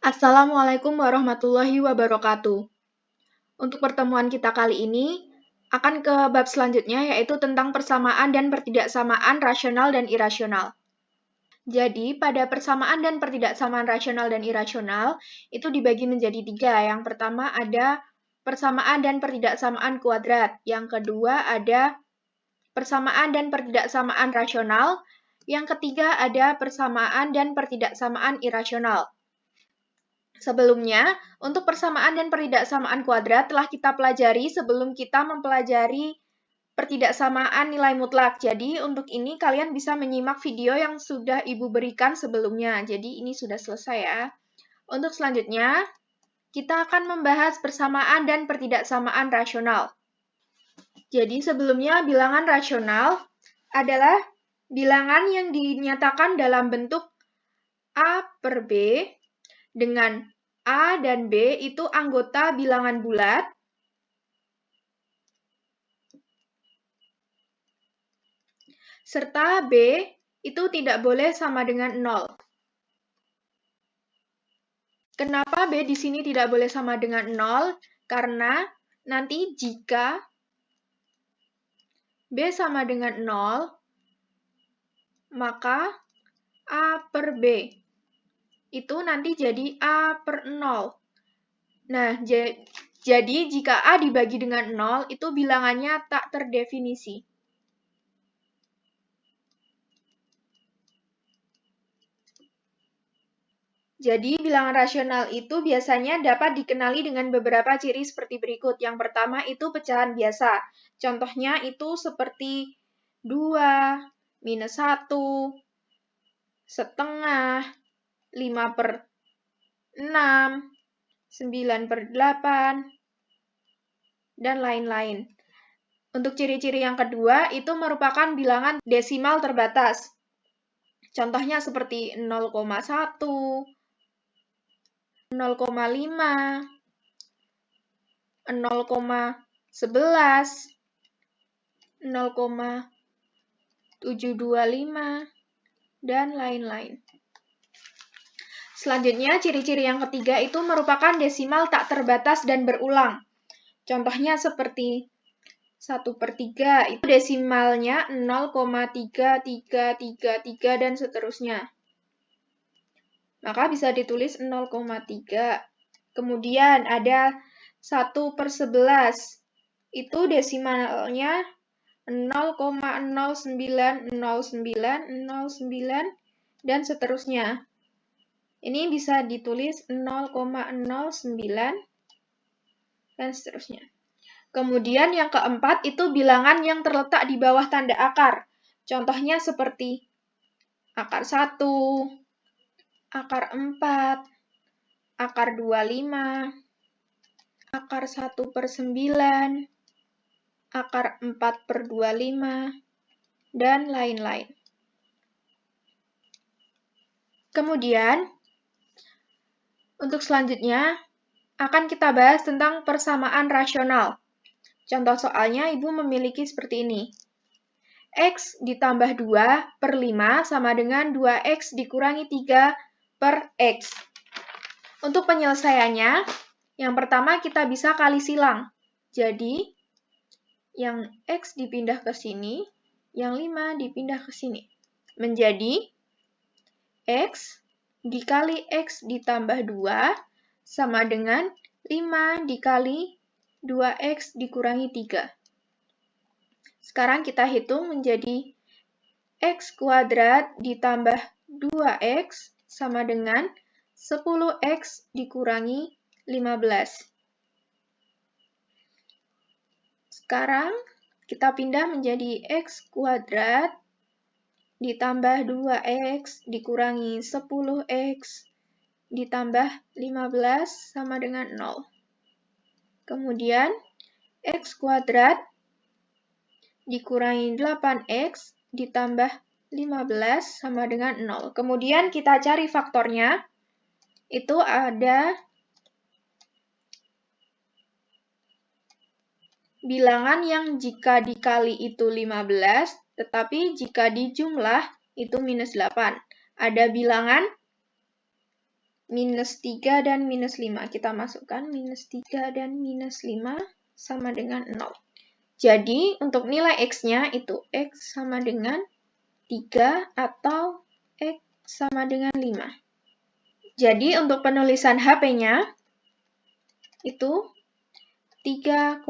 Assalamualaikum warahmatullahi wabarakatuh. Untuk pertemuan kita kali ini akan ke bab selanjutnya, yaitu tentang persamaan dan pertidaksamaan rasional dan irasional. Jadi, pada persamaan dan pertidaksamaan rasional dan irasional itu dibagi menjadi 3. Yang pertama ada persamaan dan pertidaksamaan kuadrat. Yang kedua ada persamaan dan pertidaksamaan rasional. Yang ketiga ada persamaan dan pertidaksamaan irasional. Sebelumnya, untuk persamaan dan pertidaksamaan kuadrat telah kita pelajari sebelum kita mempelajari pertidaksamaan nilai mutlak. Jadi, untuk ini kalian bisa menyimak video yang sudah Ibu berikan sebelumnya. Jadi, ini sudah selesai ya. Untuk selanjutnya, kita akan membahas persamaan dan pertidaksamaan rasional. Jadi, sebelumnya bilangan rasional adalah bilangan yang dinyatakan dalam bentuk A per B, dengan A dan B itu anggota bilangan bulat, serta B itu tidak boleh sama dengan 0. Kenapa B di sini tidak boleh sama dengan 0? Karena nanti jika B sama dengan 0, maka A per B itu nanti jadi A per 0. Nah, jadi jika A dibagi dengan 0, itu bilangannya tak terdefinisi. Jadi, bilangan rasional itu biasanya dapat dikenali dengan beberapa ciri seperti berikut. Yang pertama itu pecahan biasa. Contohnya itu seperti 2, minus 1, setengah, 5 per 6, 9 per 8, dan lain-lain. Untuk ciri-ciri yang kedua, itu merupakan bilangan desimal terbatas. Contohnya seperti 0,1, 0,5, 0,11, 0,725, dan lain-lain. Selanjutnya, ciri-ciri yang ketiga itu merupakan desimal tak terbatas dan berulang. Contohnya seperti 1/3, itu desimalnya 0,3333 dan seterusnya. Maka bisa ditulis 0,3. Kemudian ada 1/11. Itu desimalnya 0,090909 dan seterusnya. Ini bisa ditulis 0,09 dan seterusnya. Kemudian yang keempat itu bilangan yang terletak di bawah tanda akar. Contohnya seperti akar 1, akar 4, akar 25, akar 1/9, akar 4/25, dan lain-lain. Kemudian, untuk selanjutnya, akan kita bahas tentang persamaan rasional. Contoh soalnya Ibu memiliki seperti ini. X ditambah 2/5 sama dengan 2X dikurangi 3/X. Untuk penyelesaiannya, yang pertama kita bisa kali silang. Jadi, yang X dipindah ke sini, yang 5 dipindah ke sini. Menjadi X dikali X ditambah 2 sama dengan 5 dikali 2X dikurangi 3. Sekarang kita hitung menjadi X kuadrat ditambah 2X sama dengan 10X dikurangi 15. Sekarang kita pindah menjadi X kuadrat ditambah 2X dikurangi 10X ditambah 15 sama dengan 0. Kemudian, X kuadrat dikurangi 8X ditambah 15 sama dengan 0. Kemudian kita cari faktornya. Itu ada bilangan yang jika dikali itu 15, tetapi jika dijumlah itu minus 8. Ada bilangan minus 3 dan minus 5. Kita masukkan minus 3 dan minus 5 sama dengan 0. Jadi, untuk nilai X-nya itu X sama dengan 3 atau X sama dengan 5. Jadi, untuk penulisan HP-nya itu 3,5.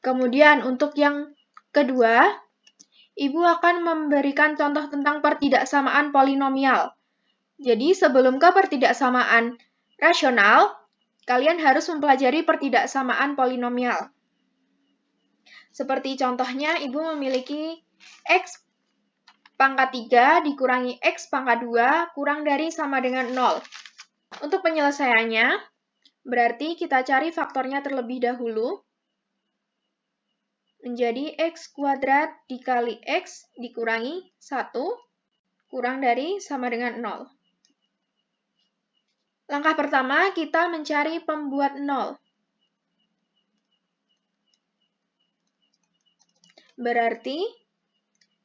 Kemudian, untuk yang kedua, Ibu akan memberikan contoh tentang pertidaksamaan polinomial. Jadi, sebelum ke pertidaksamaan rasional, kalian harus mempelajari pertidaksamaan polinomial. Seperti contohnya, Ibu memiliki X pangkat 3 dikurangi X pangkat 2 kurang dari sama dengan 0. Untuk penyelesaiannya, berarti kita cari faktornya terlebih dahulu. Menjadi X kuadrat dikali X dikurangi 1 kurang dari sama dengan 0. Langkah pertama, kita mencari pembuat 0. Berarti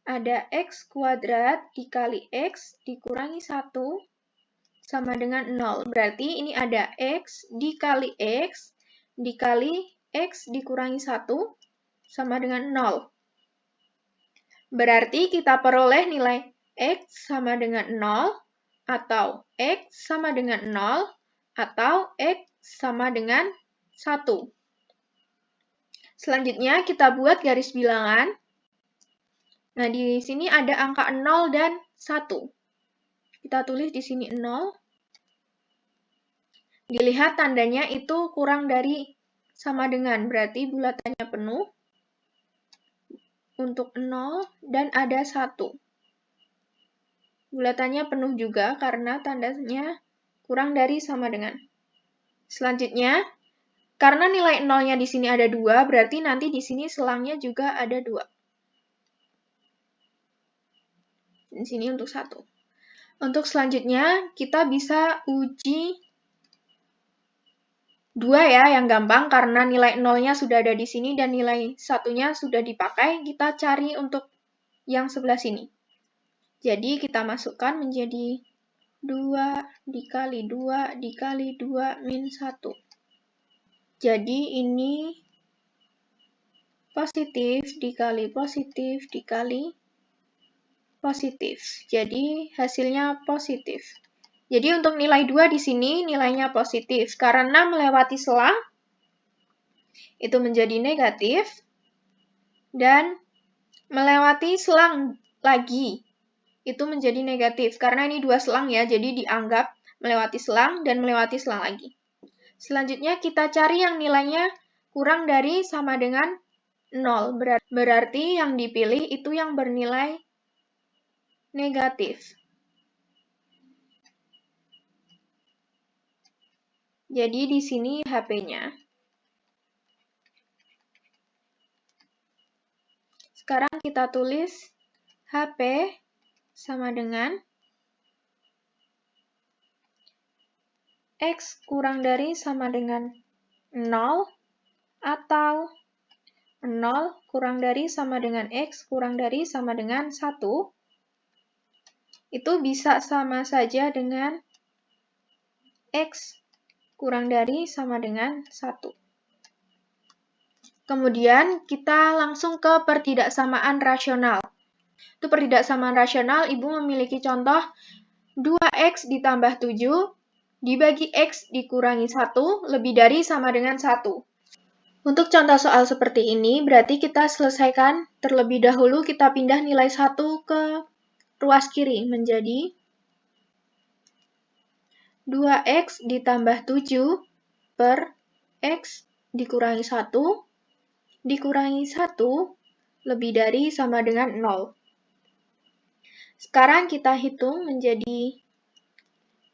ada X kuadrat dikali X dikurangi 1 sama dengan 0. Berarti ini ada X dikali X dikali X dikurangi 1 sama dengan 0. Berarti kita peroleh nilai X sama dengan 0, atau X sama dengan 0, atau X sama dengan 1. Selanjutnya kita buat garis bilangan. Nah, di sini ada angka 0 dan 1. Kita tulis di sini 0. Dilihat tandanya itu kurang dari sama dengan, berarti bulatannya penuh. Untuk 0 dan ada 1. Bulatannya penuh juga karena tandanya kurang dari sama dengan. Selanjutnya, karena nilai 0-nya di sini ada 2, berarti nanti di sini selangnya juga ada 2. Di sini untuk 1. Untuk selanjutnya, kita bisa uji 2 ya, yang gampang karena nilai 0-nya sudah ada di sini dan nilai 1-nya sudah dipakai. Kita cari untuk yang sebelah sini. Jadi kita masukkan menjadi 2 dikali 2 dikali 2 min 1. Jadi ini positif dikali positif dikali positif. Jadi hasilnya positif. Jadi untuk nilai 2 di sini nilainya positif. Karena melewati selang, itu menjadi negatif. Dan melewati selang lagi, itu menjadi negatif. Karena ini 2 selang ya, jadi dianggap melewati selang dan melewati selang lagi. Selanjutnya kita cari yang nilainya kurang dari sama dengan 0. Berarti yang dipilih itu yang bernilai negatif. Jadi di sini HP-nya. Sekarang kita tulis HP sama dengan X kurang dari sama dengan 0 atau 0 kurang dari sama dengan X kurang dari sama dengan 1. Itu bisa sama saja dengan X kurang dari sama dengan 1. Kemudian kita langsung ke pertidaksamaan rasional. Untuk pertidaksamaan rasional, Ibu memiliki contoh 2X ditambah 7 dibagi X dikurangi 1 lebih dari sama dengan 1. Untuk contoh soal seperti ini, berarti kita selesaikan terlebih dahulu, kita pindah nilai 1 ke ruas kiri menjadi 2X ditambah 7 per X dikurangi 1 dikurangi 1 lebih dari sama dengan 0. Sekarang kita hitung menjadi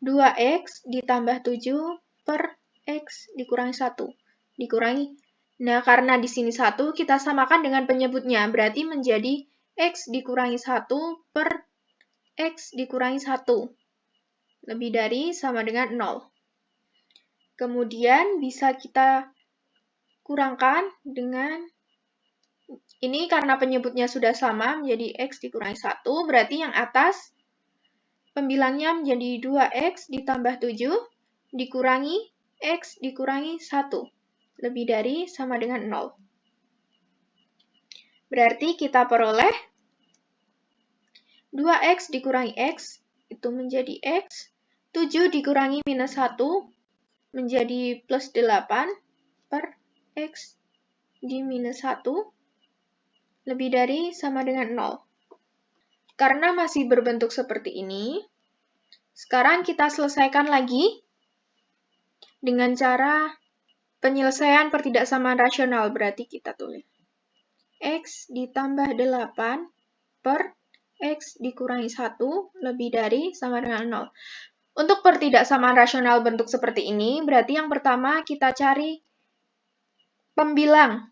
2X ditambah 7 per X dikurangi 1. Dikurangi. Nah, karena di sini 1, kita samakan dengan penyebutnya. Berarti menjadi X dikurangi 1 per X dikurangi 1. Lebih dari sama dengan 0. Kemudian bisa kita kurangkan dengan ini karena penyebutnya sudah sama menjadi X dikurangi 1, berarti yang atas Pembilangnya menjadi 2x ditambah 7 dikurangi x dikurangi 1. Lebih dari sama dengan 0. Berarti kita peroleh 2x dikurangi x, itu menjadi x. 7 dikurangi minus 1, menjadi plus 8 per x di minus 1, lebih dari sama dengan 0. Karena masih berbentuk seperti ini, sekarang kita selesaikan lagi dengan cara penyelesaian pertidaksamaan rasional. Berarti kita tulis x ditambah 8 per x dikurangi 1 lebih dari sama dengan 0. Untuk pertidaksamaan rasional bentuk seperti ini, berarti yang pertama kita cari pembilang.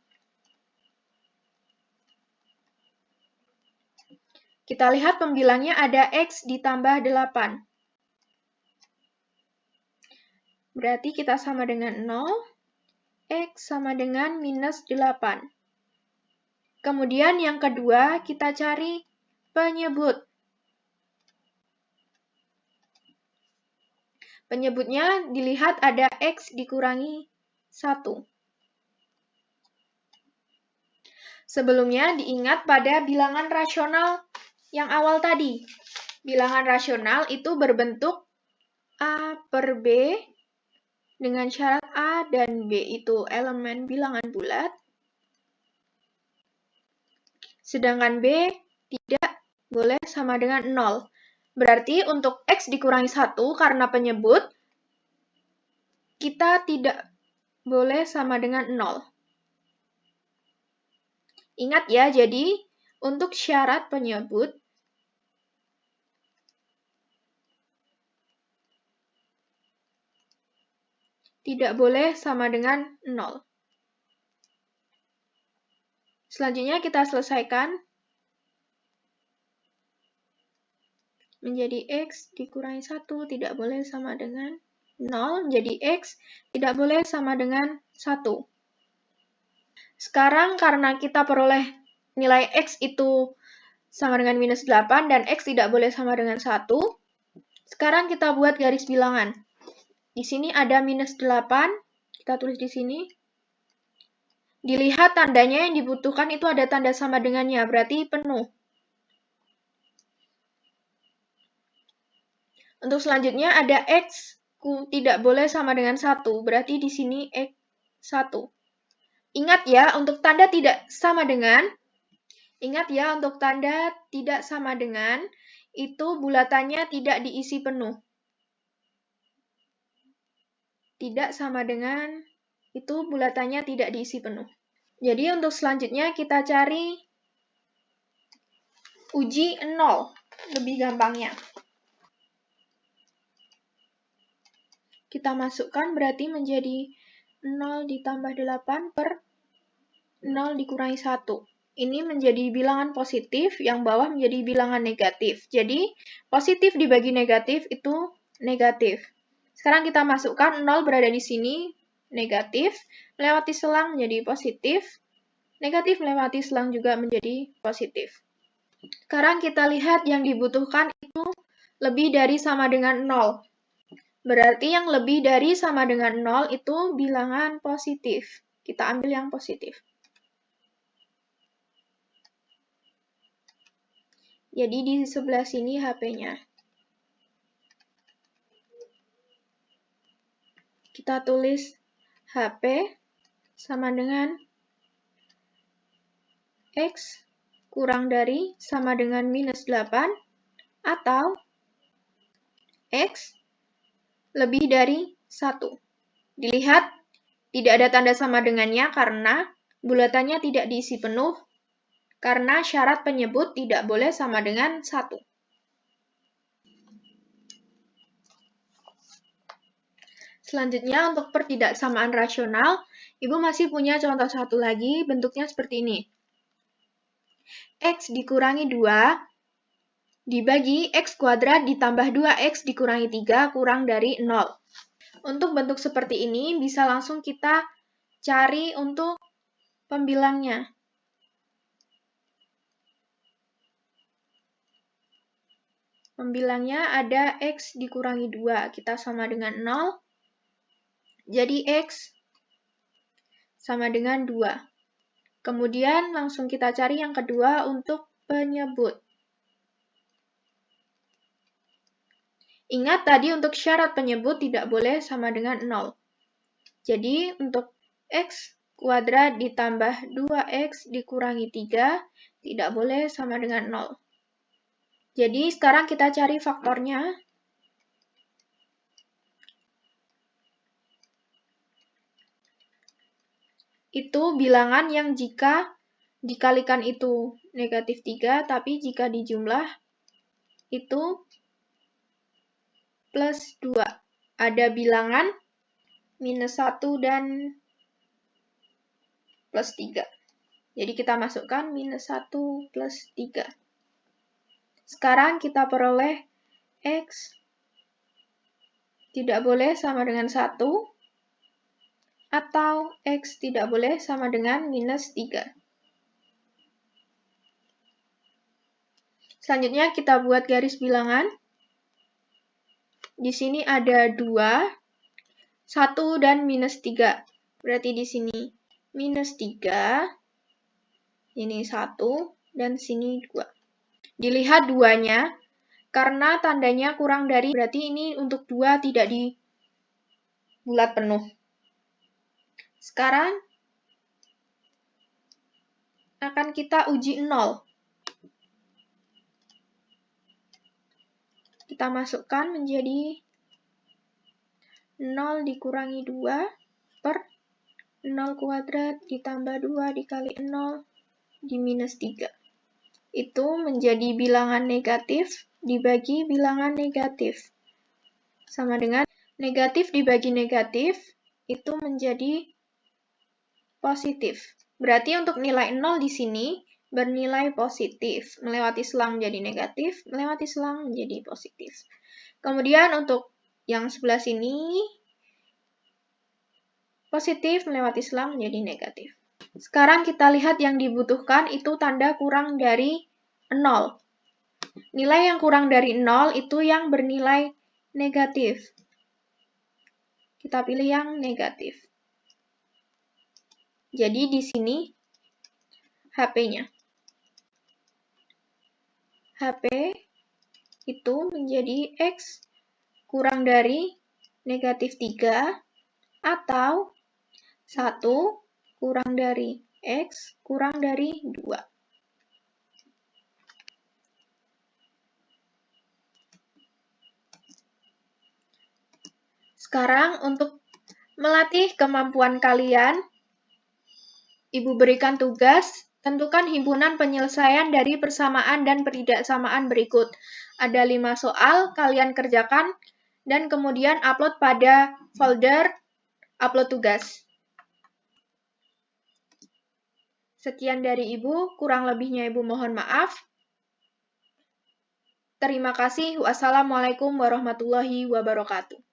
Kita lihat pembilangnya ada x ditambah 8. Berarti kita sama dengan 0, x sama dengan minus 8. Kemudian yang kedua, kita cari penyebut. Penyebutnya dilihat ada x dikurangi 1. Sebelumnya diingat pada bilangan rasional yang awal tadi. Bilangan rasional itu berbentuk A per B dengan syarat A dan B itu elemen bilangan bulat. Sedangkan B tidak boleh sama dengan 0. Berarti untuk x dikurangi 1 karena penyebut, kita tidak boleh sama dengan 0. Ingat ya, jadi untuk syarat penyebut, tidak boleh sama dengan 0. Selanjutnya kita selesaikan. Menjadi x dikurangi 1 tidak boleh sama dengan 0. Menjadi x tidak boleh sama dengan 1. Sekarang karena kita peroleh nilai x itu sama dengan minus 8 dan x tidak boleh sama dengan 1, sekarang kita buat garis bilangan. Di sini ada minus 8, kita tulis di sini. Dilihat tandanya yang dibutuhkan itu ada tanda sama dengannya, berarti penuh. Untuk selanjutnya ada x tidak boleh sama dengan 1, berarti di sini x 1. Ingat ya, untuk tanda tidak sama dengan, itu bulatannya tidak diisi penuh. Tidak sama dengan, itu bulatannya tidak diisi penuh. Jadi untuk selanjutnya kita cari uji 0, lebih gampangnya. Kita masukkan berarti menjadi 0 ditambah 8 per 0 dikurangi 1. Ini menjadi bilangan positif, yang bawah menjadi bilangan negatif. Jadi, positif dibagi negatif itu negatif. Sekarang kita masukkan 0 berada di sini, negatif. Melewati selang menjadi positif. Negatif melewati selang juga menjadi positif. Sekarang kita lihat yang dibutuhkan itu lebih dari sama dengan 0. Berarti yang lebih dari sama dengan 0 itu bilangan positif. Kita ambil yang positif. Jadi di sebelah sini HP-nya. Kita tulis HP sama dengan X kurang dari sama dengan minus 8 atau X lebih dari 1. Dilihat tidak ada tanda sama dengannya karena bulatannya tidak diisi penuh karena syarat penyebut tidak boleh sama dengan 1. Selanjutnya untuk pertidaksamaan rasional, Ibu masih punya contoh satu lagi, bentuknya seperti ini. X dikurangi 2 dibagi X kuadrat ditambah 2X dikurangi 3 kurang dari 0. Untuk bentuk seperti ini bisa langsung kita cari untuk pembilangnya. Pembilangnya ada X dikurangi 2. Kita sama dengan 0. Jadi X sama dengan 2. Kemudian langsung kita cari yang kedua untuk penyebut. Ingat tadi untuk syarat penyebut tidak boleh sama dengan 0. Jadi untuk X kuadrat ditambah 2X dikurangi 3 tidak boleh sama dengan 0. Jadi sekarang kita cari faktornya. Itu bilangan yang jika dikalikan itu negatif 3, tapi jika dijumlah itu plus 2. Ada bilangan minus 1 dan plus 3. Jadi kita masukkan minus 1 plus 3. Sekarang kita peroleh X tidak boleh sama dengan 1, atau X tidak boleh sama dengan minus 3. Selanjutnya kita buat garis bilangan. Di sini ada 2, 1 dan minus 3. Berarti di sini minus 3, ini 1, dan sini 2. Dilihat 2-nya, karena tandanya kurang dari, berarti ini untuk 2 tidak di bulat penuh. Sekarang akan kita uji 0. Kita masukkan menjadi 0 dikurangi 2 per 0 kuadrat ditambah 2 dikali 0 di minus 3. Itu menjadi bilangan negatif dibagi bilangan negatif. Sama dengan negatif dibagi negatif, itu menjadi positif. Berarti untuk nilai 0 di sini bernilai positif. Melewati selang menjadi negatif, melewati selang menjadi positif. Kemudian untuk yang sebelah sini, positif melewati selang menjadi negatif. Sekarang kita lihat yang dibutuhkan itu tanda kurang dari 0. Nilai yang kurang dari 0 itu yang bernilai negatif. Kita pilih yang negatif. Jadi di sini HP-nya. HP itu menjadi X kurang dari negatif 3 atau 1 kurang dari X kurang dari 2. Sekarang untuk melatih kemampuan kalian, Ibu berikan tugas, tentukan himpunan penyelesaian dari persamaan dan pertidaksamaan berikut. Ada 5 soal, kalian kerjakan, dan kemudian upload pada folder upload tugas. Sekian dari Ibu, kurang lebihnya Ibu mohon maaf. Terima kasih. Wassalamualaikum warahmatullahi wabarakatuh.